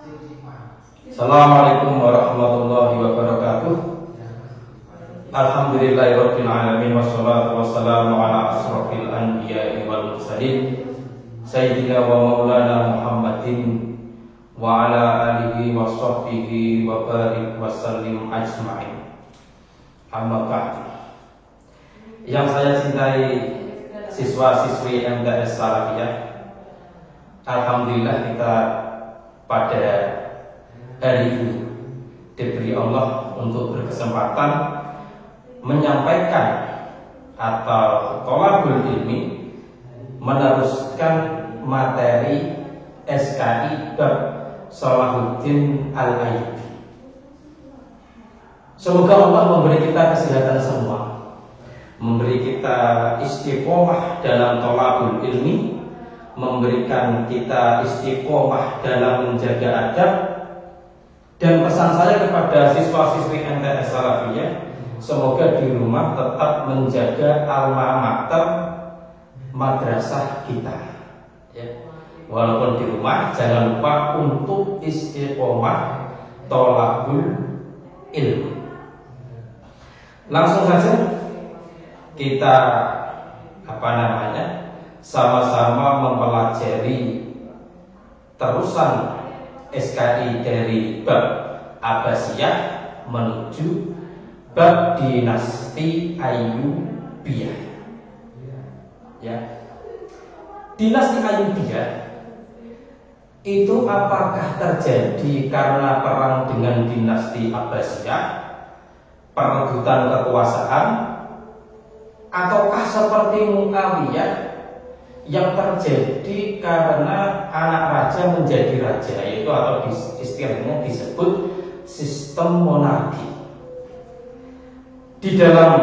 Assalamualaikum warahmatullahi wabarakatuh. Alhamdulillahirabbil alamin wassalatu wassalamu ala asrofil anbiya'i wal mursalin sayyidina wa maulana Muhammadin wa ala alihi wa sahbihi wa barik wa sallim ajma'in. Amma ba'd. Yang saya cintai siswa-siswi MTS Salafiyah, alhamdulillah kita pada hari ini diberi Allah untuk berkesempatan menyampaikan atau thalabul ilmi, meneruskan materi SKI bab Salahuddin Al-Ayyubi. Semoga Allah memberi kita kesehatan semua, memberi kita istiqomah dalam thalabul ilmi, memberikan kita istiqomah dalam menjaga adab. Dan pesan saya kepada siswa-siswi MTS Salafiyah, semoga di rumah tetap menjaga alma mater madrasah kita, ya. Walaupun di rumah jangan lupa untuk istiqomah thalabul ilmi. Langsung saja kita sama-sama mempelajari terusan SKI dari bab Abbasiyah menuju bab dinasti Ayyubiyah. Ya. Dinasti Ayyubiyah itu apakah terjadi karena perang dengan dinasti Abbasiyah, perebutan kekuasaan, ataukah seperti Muawiyah yang terjadi karena anak raja menjadi raja, yaitu atau istilahnya disebut sistem monarki. Di dalam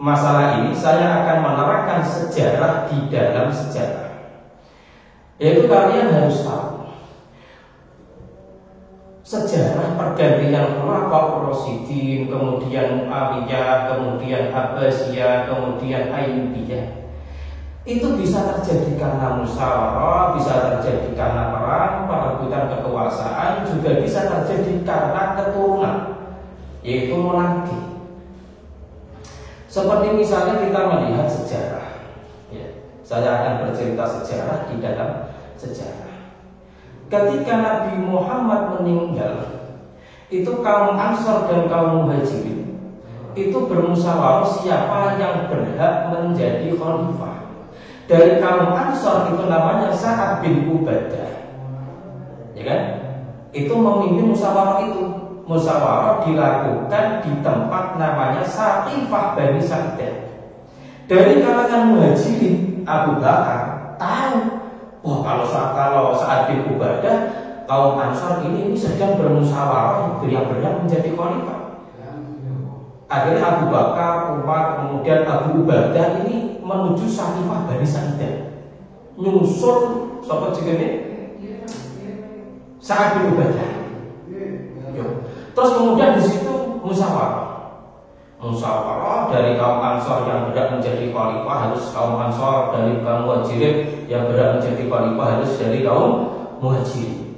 masalah ini saya akan menerangkan sejarah di dalam sejarah, yaitu kalian harus tahu sejarah pergantian Khulafaur Rasyidin, kemudian Muawiyah, kemudian Abbasiyah, kemudian Ayyubiyah. Itu bisa terjadi karena musyawarah, bisa terjadi karena perang, perebutan kekuasaan, juga bisa terjadi karena keturunan, yaitu monarki. Seperti misalnya kita melihat sejarah, ya, saya akan bercerita sejarah di dalam sejarah. Ketika Nabi Muhammad meninggal, itu kaum Ansor dan kaum Muhajirin itu bermusyawarah siapa yang berhak menjadi khalifah. Dari kaum Ansor itu namanya Sa'ad bin Ubadah, ya kan? Itu memimpin musyawarah itu. Musyawarah dilakukan di tempat namanya Saqifah Bani Sa'idah. Dari kalangan Muhajirin, Abu Bakar tahu, kalau Sa'ad bin Ubadah, kaum Ansor ini sedang bermusyawarah yang berhak menjadi khalifah. Akhirnya Abu Bakar, Umar, kemudian Abu Ubadah ini menuju Saqifah Bani Sa'idah, nyusul sapa jenenge Sa'ad bin Ubadah. Terus kemudian di situ musyawarah dari kaum Ansor yang berhak menjadi khalifah harus kaum Ansor, dari kaum Muhajirin yang berhak menjadi khalifah harus dari kaum Muhajirin.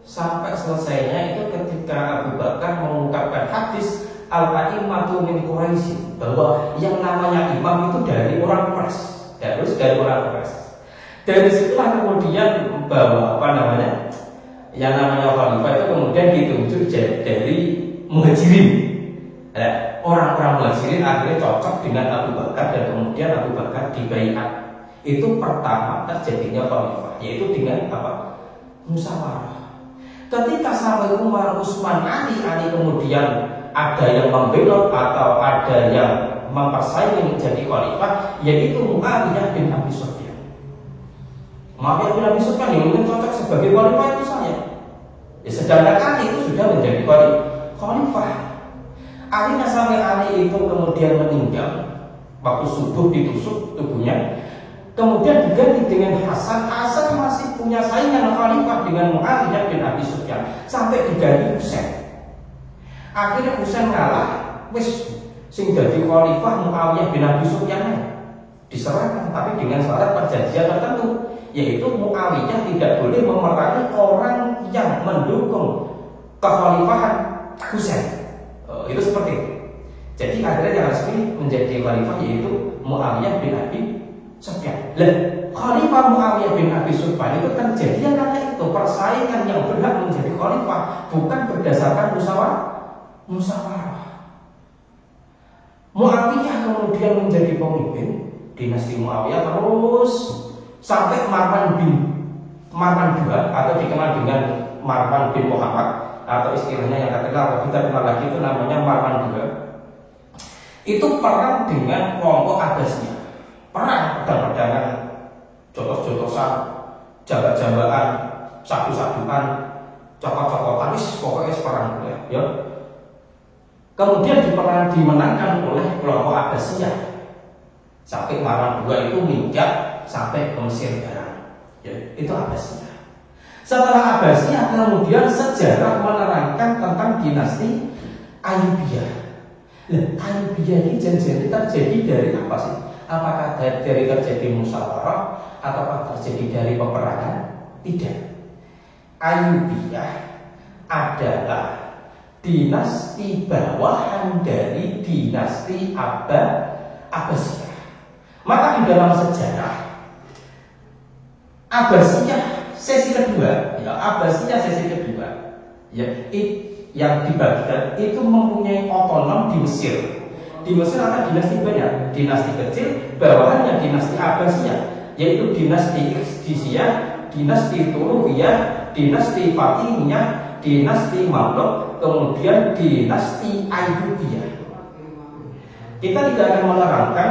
Sampai selesainya itu ketika Abu Bakar mengungkapkan hadis Al-A'immatu min Quraisy, bahwa yang namanya imam itu dari orang Quraisy, harus dari orang Quraisy. Dari situlah kemudian bahwa yang namanya khalifah itu kemudian ditunjuk dari Muhajirin. Nah, orang-orang Muhajirin akhirnya cocok dengan Abu Bakar dan kemudian Abu Bakar dibaiat. Itu pertama terjadinya khalifah, yaitu dengan musyawarah. Ketika sampai Umar, Utsman, Ali kemudian ada yang membelot atau ada yang mempersaingi menjadi khalifah, yaitu Muawiyah bin Abi Sufyan. Muawiyah bin Abi Sufyan yang mungkin cocok sebagai khalifah itu saya. Ya, sedangkan Ali itu sudah menjadi khalifah. Akhirnya sampai Ali itu kemudian meninggal waktu subuh ditusuk tubuhnya. Kemudian diganti dengan Hasan. Hasan masih punya saingan khalifah dengan Muawiyah bin Abi Sufyan sampai diganti Husain. Akhirnya Husain ngalah, wis sing dadi khalifah Muawiyah bin Abi Sufyan diserahkan, tapi dengan syarat perjanjian tertentu, yaitu Muawiyah tidak boleh memerangi orang mendukung kekhalifahan Husain. Itu seperti itu. Jadi akhirnya yang resmi menjadi khalifah yaitu Muawiyah bin Abi Sufyan. Khalifah Muawiyah bin Abi Sufyan itu terjadi karena itu persaingan yang berhak menjadi khalifah, bukan berdasarkan musyawarah. Muawiyah kemudian menjadi pemimpin dinasti Muawiyah terus sampai Marwan II atau dikenal dengan Marwan bin Muhammad, atau istilahnya yang kita kenal lagi itu namanya Marwan II. Itu perang dengan kelompok Abbasiyah. Perang pedang-pedangan, jotos-jotosan, jambak-jambakan, sadu-sadukan, cokot-cokotan, pokoknya perang ya. Kemudian dimenangkan oleh kelompok Abbasiyah sampai Marwan II itu minjak sampai ke Mesir Barat. Ya, itu Abbasiyah. Setelah Abbasiyah kemudian sejarah menerangkan tentang dinasti Ayyubiyah. Ayyubiyah ini janjian terjadi dari apa sih? Apakah dari terjadi musyawarah ataukah terjadi dari peperangan? Tidak. Ayyubiyah adalah dinasti bawahan dari dinasti Abbasiyah. Maka di dalam sejarah Abbasiyah sesi kedua, ya, yang dibagikan itu mempunyai otonom di Mesir. Di Mesir ada dinasti banyak, dinasti kecil, bawahannya dinasti Abbasiyah, yaitu dinasti Iqdisiyah, dinasti Turukiyah, dinasti Fatimiyah, dinasti Mamluk, kemudian dinasti Ayyubiyah. Kita tidak akan menerangkan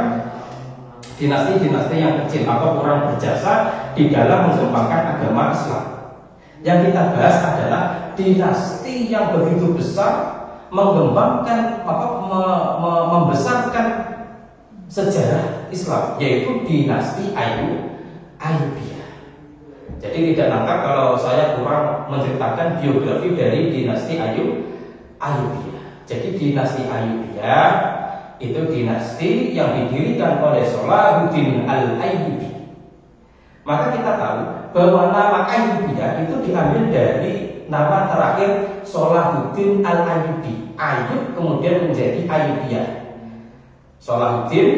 dinasti-dinasti yang kecil atau kurang berjasa di dalam mengembangkan agama Islam. Yang kita bahas adalah dinasti yang begitu besar mengembangkan membesarkan sejarah Islam, yaitu dinasti Ayyubiyah. Jadi tidak lengkap kalau saya kurang menceritakan biografi dari dinasti Ayyubiyah. Jadi dinasti Ayyubiyah itu dinasti yang didirikan oleh Salahuddin Al-Ayyubi. Maka kita tahu bahwa nama Ayyubiyah itu diambil dari nama terakhir Salahuddin Al-Ayyubi. Ayyub kemudian menjadi Ayyubiyah. Salahuddin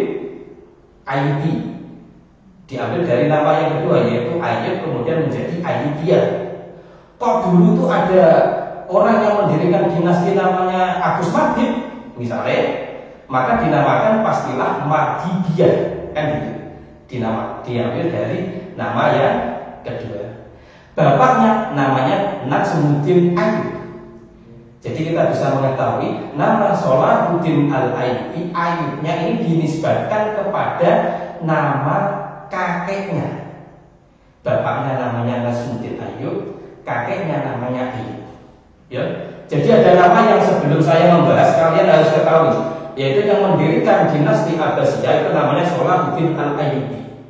Ayyubi diambil dari nama yang kedua yaitu Ayyub kemudian menjadi Ayyubiyah. Kok dulu tuh ada orang yang mendirikan dinasti namanya Agus Madib misalnya, maka dinamakan pastilah Madibiyah, kan gitu. Diambil dari nama yang kedua. Bapaknya namanya Najmuddin Ayyub. Jadi kita bisa mengetahui nama Salahuddin Al-Ayyubi, Ayyubnya ini dinisbatkan kepada nama kakeknya. Bapaknya namanya Najmuddin Ayyub, kakeknya namanya Ayyub. Ya. Jadi ada nama yang sebelum saya membahas kalian harus ketahui, yaitu yang mendirikan dinasti Abbasiyah itu namanya Salahuddin Al-Ayyubi.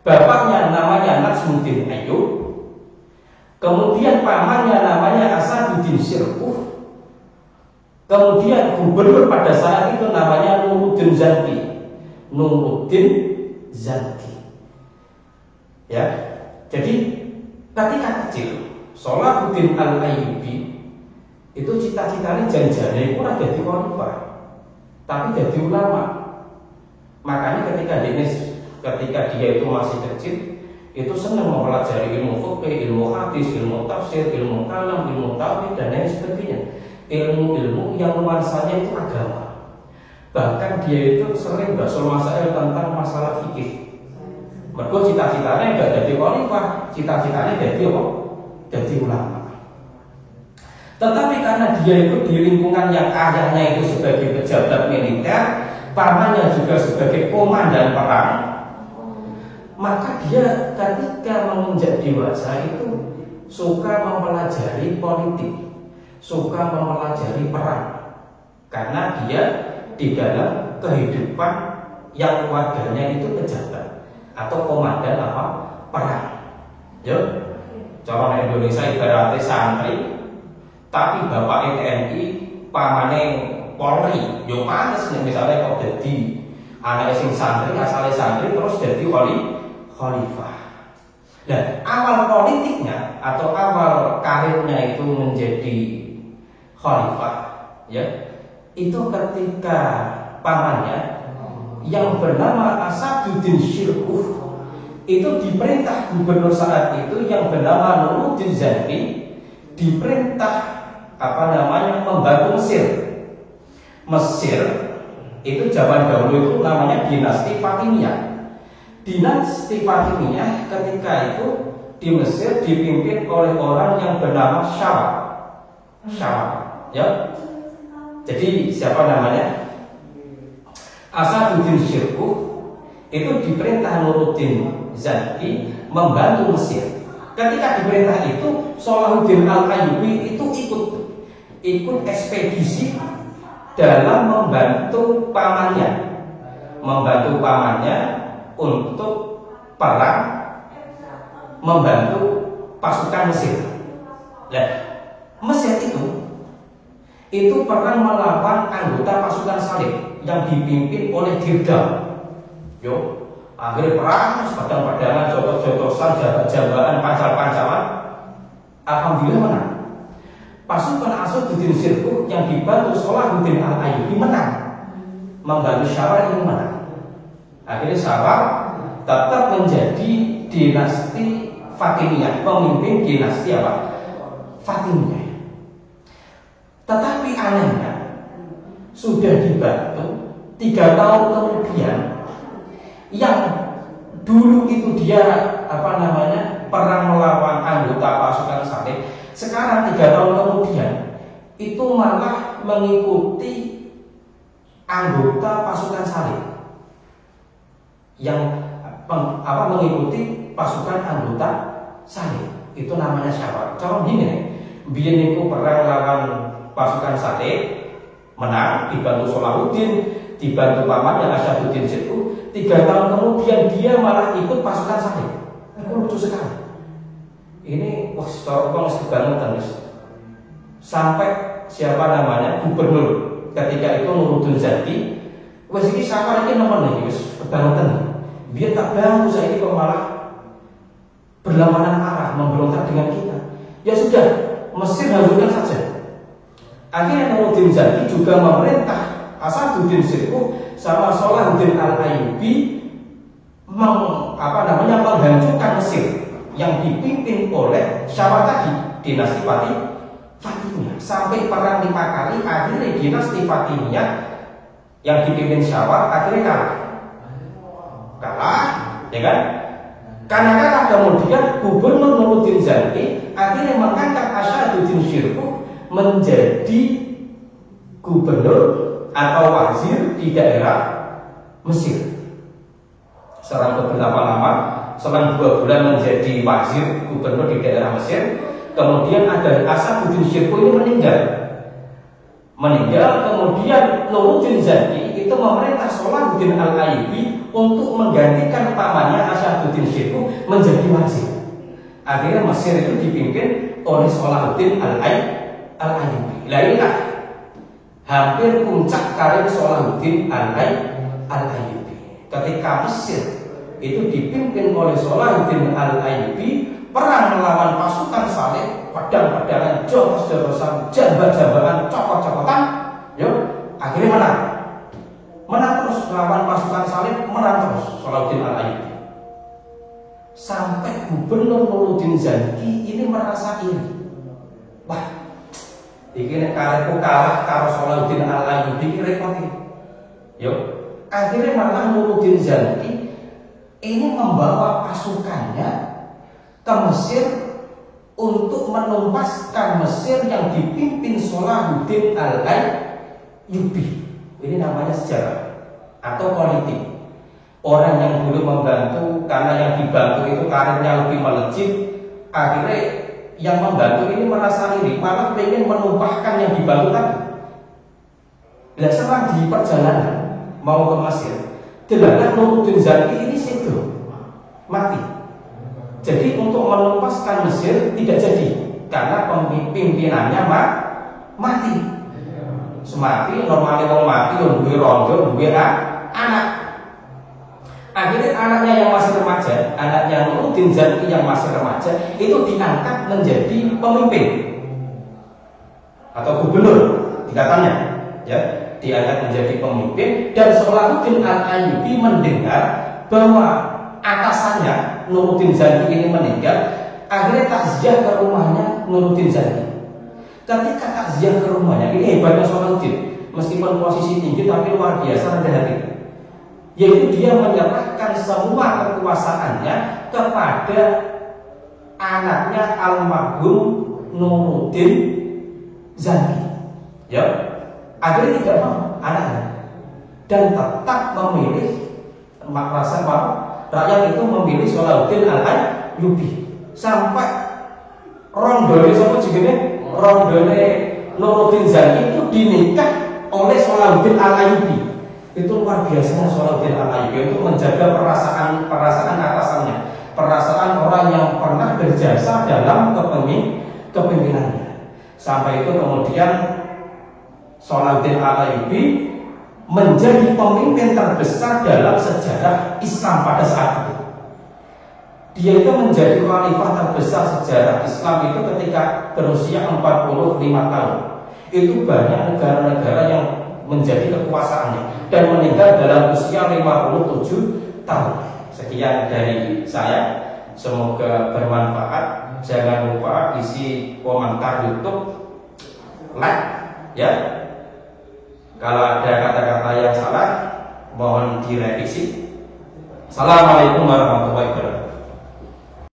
Bapaknya namanya Najmuddin Ayyub, kemudian pamannya namanya Asaduddin Syirkuh, kemudian gubernur pada saat itu namanya Nuruddin Zanki. Ya, jadi ketika kecil Salahuddin Al-Ayyubi itu cita-citanya janjane ora dadi khalifah, tapi jadi ulama. Makanya ketika dia itu masih kecil, itu senang mempelajari ilmu fikih, ilmu hadis, ilmu tafsir, ilmu kalam, ilmu tauhid dan lain sebagainya. Ilmu-ilmu yang nuansanya itu agama. Bahkan dia itu sering basul masail tentang masalah fikih. Mergo cita-citanya enggak jadi khalifah, cita-citanya jadi apa? Jadi ulama. Tetapi karena dia itu di lingkungan yang ayahnya itu sebagai pejabat militer, pamannya juga sebagai komandan perang, maka dia ketika menginjak dewasa itu suka mempelajari politik, suka mempelajari perang, karena dia di dalam kehidupan yang keluarganya itu pejabat atau komandan apa perang. Ya, cara Indonesia ibaratnya santri, tapi bapak TNI, pamane Polri, yo panes nih misalnya kok jadi anak sing santri, asalnya santri terus jadi khalifah. Nah, awal politiknya atau awal karirnya itu menjadi khalifah, ya, itu ketika pamannya yang bernama Asaduddin Syirkuh itu diperintah gubernur saat itu yang bernama Nuruddin Zanki diperintah membantu Mesir. Mesir itu zaman dahulu itu namanya dinasti Fatimiyah. Dinasti Fatimiyah ketika itu di Mesir dipimpin oleh orang yang bernama Syawal, ya. Jadi siapa namanya? Asaduddin Syirkuh itu diperintah Nuruddin Zanki membantu Mesir. Ketika diperintah itu, Salahuddin Al-Ayyubi itu ikut ekspedisi dalam membantu pamannya untuk perang, membantu pasukan Mesir. Nah, Mesir itu perang melawan anggota pasukan Salib yang dipimpin oleh Dirdam. Akhirnya perang, pedang-pedangan, jotos-jotosan, jabat-jabatan, pancal-pancalan. Alhamdulillah menang. Pasukan Asaduddin Syirkuh yang dibantu Salahuddin Al-Ayyubi menang, membantu Syawal ini menang. Akhirnya Syawal tetap menjadi dinasti Fatimiyah, pemimpin dinasti Fatimiyah. Tetapi anehnya sudah dibantu 3 tahun kemudian, yang dulu itu dia perang melawan anggota pasukan Salib, sekarang 3 tahun kemudian itu malah mengikuti anggota pasukan Salib yang mengikuti pasukan anggota Salib, itu namanya Syawal. Contoh gini nih, biyen niku perang lawan pasukan Salib, menang, dibantu Salahuddin, dibantu pamannya Asaduddin Syirkuh. 3 tahun kemudian dia malah ikut pasukan Salib. Itu lucu sekali. Ini secara kebangetan, sampai siapa namanya gubernur ketika itu Nuruddin Zanki, ini Syawal ini nomor nih, kebangetan. Biar tak bantu saya ini kok malah berlawanan arah, memberontak dengan kita. Ya sudah, Mesir hancurkan saja. Akhirnya Nuruddin Zanki juga memerintah Asaduddin Syirkuh sama Salahuddin Al-Ayyubi menghancurkan Mesir yang dipimpin oleh Syawal tadi, dinasti Fatimiyah. Sampai perang 5 kali, akhirnya dinasti Fatimiyah yang dipimpin Syawal akhirnya kalah, ya kan? Karena kalah kemudian gubernur Nuruddin Zanki akhirnya mengangkat Asaduddin Syirkuh menjadi gubernur atau wazir di daerah Mesir. Selang beberapa lama, selang 2 bulan menjadi wazir gubernur di daerah Mesir. Kemudian ada Asaduddin Syirkuh ini meninggal. Kemudian Nuruddin Zanki itu memerintah Salahuddin Al-Ayyubi untuk menggantikan pamannya Asaduddin Syirkuh menjadi wazir. Akhirnya Mesir itu dipimpin oleh Salahuddin Al-Ayyubi. Inilah hampir puncak karir Salahuddin Al-Ayyubi. Ketika Mesir itu dipimpin oleh Salahuddin Al-Ayyubi, perang melawan pasukan Salib, pedang-pedangan, jotos-jotosan, jabat-jabatan, cokot-cokotan, akhirnya menang terus melawan pasukan Salib, menang terus Salahuddin Al-Ayyubi. Sampai gubernur Nuruddin Zanki ini merasa iri. Wah, iki karepku kalah karo Salahuddin Al-Ayyubi iki repot iki. Akhirnya malah Nuruddin Zanki ini membawa pasukannya ke Mesir untuk menumpaskan Mesir yang dipimpin Salahuddin Al-Ayyubi. Ini namanya sejarah atau politik. Orang yang dulu membantu, karena yang dibantu itu karirnya lebih melejit, akhirnya yang membantu ini merasa iri, malah pengen menumpahkan yang dibantu tadi. Bila setelah di perjalanan mau ke Mesir, delala Nuruddin Zanki ini mati. Jadi untuk menumpaskan Mesir tidak jadi, karena pimpinannya mati. Semati normalnya wong mati duwe rondo, duwe anak. Akhirnya anaknya yang masih remaja, anaknya Nuruddin Zanki yang masih remaja itu diangkat menjadi pemimpin atau gubernur tingkatannya, ya, diangkat menjadi pemimpin. Dan Salahuddin Al-Ayyubi mendengar bahwa atasannya Nuruddin Zanki ini meninggal, akhirnya takziah ke rumahnya Nuruddin Zanki. Ketika takziah ke rumahnya, ini hebatnya Salahuddin, meskipun posisi tinggi tapi luar biasa rendah hati, yaitu dia menyerahkan semua kekuasaannya kepada anaknya almarhum Nuruddin Zanki. Ya, akhirnya tidak mau anaknya, dan tetap memilih merasa bahwa rakyat itu memilih Salahuddin Al-Ayyubi sampai rondone sama jenenge rondone Nuruddin Zanki itu dinikah oleh Salahuddin Al-Ayyubi. Itu luar biasanya Salahuddin Al-Ayyubi untuk menjaga perasaan atasannya, perasaan orang yang pernah berjasa dalam kepemimpinannya. Sampai itu kemudian Salahuddin Al-Ayyubi menjadi pemimpin terbesar dalam sejarah Islam pada saat itu. Dia itu menjadi khalifah terbesar sejarah Islam itu ketika berusia 45 tahun. Itu banyak negara-negara yang menjadi kekuasaannya, dan meninggal dalam usia 57 tahun. Sekian dari saya, semoga bermanfaat. Jangan lupa isi komentar YouTube, like, ya. Kalau ada kata-kata yang salah mohon direvisi. Assalamualaikum warahmatullahi wabarakatuh.